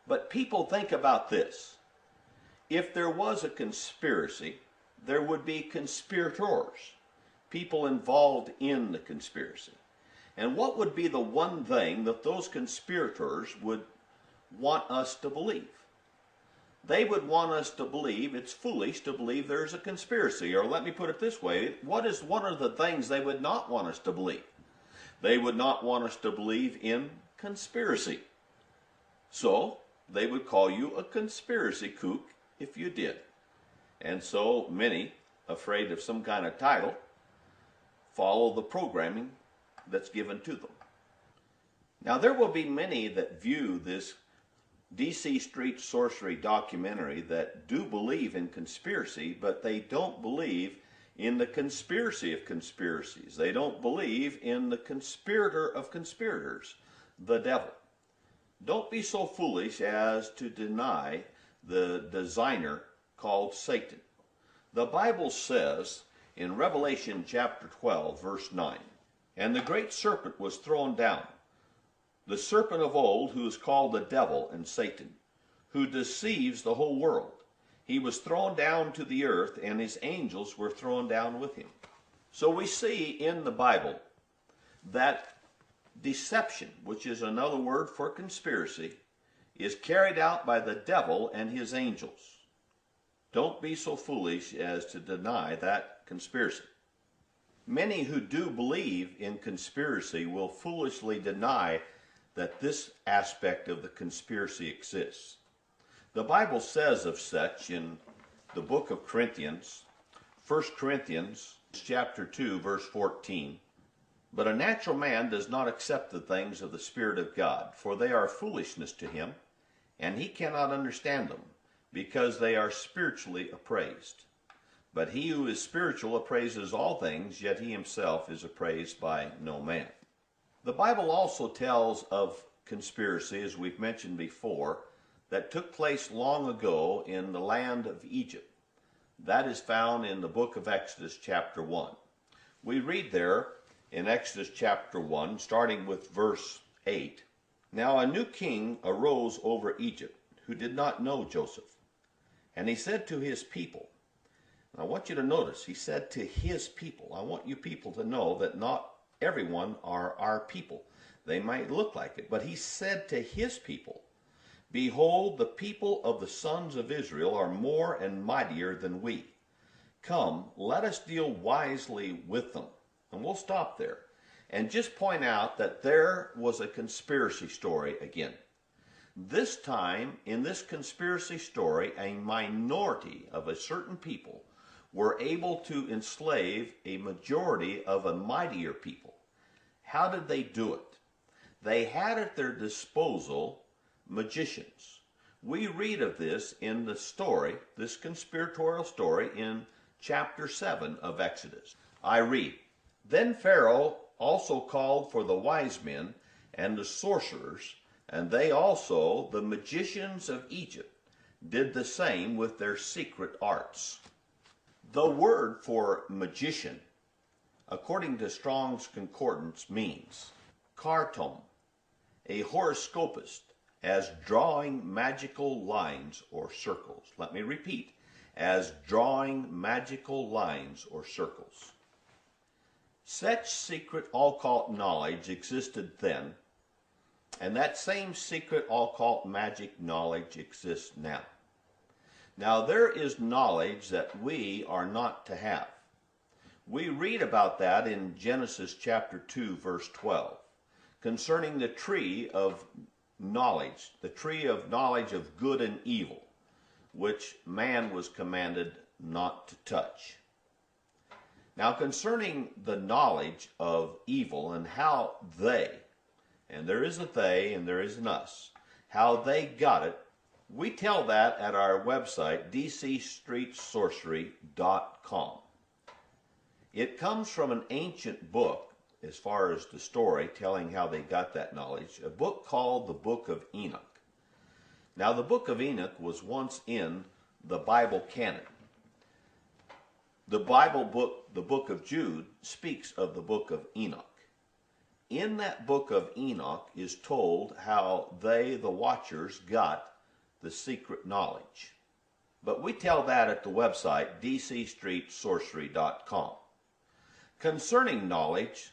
But people, think about this. If there was a conspiracy, there would be conspirators, people involved in the conspiracy. And what would be the one thing that those conspirators would want us to believe? They would want us to believe it's foolish to believe there's a conspiracy. Or let me put it this way, what is one of the things they would not want us to believe? They would not want us to believe in conspiracy. So they would call you a conspiracy kook if you did. And so many, afraid of some kind of title, follow the programming that's given to them. Now there will be many that view this D.C. Street Sorcery documentary that do believe in conspiracy, but they don't believe in the conspiracy of conspiracies. They don't believe in the conspirator of conspirators, the devil. Don't be so foolish as to deny the designer called Satan. The Bible says in Revelation chapter 12, verse 9, and the great serpent was thrown down, the serpent of old, who is called the devil and Satan, who deceives the whole world. He was thrown down to the earth, and his angels were thrown down with him. So we see in the Bible that deception, which is another word for conspiracy, is carried out by the devil and his angels. Don't be so foolish as to deny that conspiracy. Many who do believe in conspiracy will foolishly deny that this aspect of the conspiracy exists. The Bible says of such in the book of Corinthians, 1 Corinthians chapter 2, verse 14, "But a natural man does not accept the things of the Spirit of God, for they are foolishness to him, and he cannot understand them, because they are spiritually appraised. But he who is spiritual appraises all things, yet he himself is appraised by no man." The Bible also tells of conspiracy, as we've mentioned before, that took place long ago in the land of Egypt. That is found in the book of Exodus chapter 1. We read there in Exodus chapter 1, starting with verse 8, "Now a new king arose over Egypt, who did not know Joseph. And he said to his people," and I want you to notice, he said to his people. I want you people to know that not everyone are our people. They might look like it, but he said to his people, "Behold, the people of the sons of Israel are more and mightier than we. Come, let us deal wisely with them." And we'll stop there and just point out that there was a conspiracy story again. This time, in this conspiracy story, a minority of a certain people were able to enslave a majority of a mightier people. How did they do it? They had at their disposal magicians. We read of this in the story, this conspiratorial story, in chapter 7 of Exodus. I read, "Then Pharaoh also called for the wise men and the sorcerers, and they also, the magicians of Egypt, did the same with their secret arts." The word for magician, according to Strong's Concordance, means kartom, a horoscopist, as drawing magical lines or circles. Let me repeat, as drawing magical lines or circles. Such secret occult knowledge existed then, and that same secret occult magic knowledge exists now. Now there is knowledge that we are not to have. We read about that in Genesis chapter 2, verse 12, concerning the tree of knowledge, the tree of knowledge of good and evil, which man was commanded not to touch. Now concerning the knowledge of evil and how they, and there is a they and there is an us, how they got it, we tell that at our website, dcstreetsorcery.com. It comes from an ancient book, as far as the story telling how they got that knowledge, a book called the Book of Enoch. Now the Book of Enoch was once in the Bible canon. The Bible book, the Book of Jude, speaks of the Book of Enoch. In that Book of Enoch is told how they, the watchers, got the secret knowledge. But we tell that at the website, dcstreetsorcery.com. Concerning knowledge,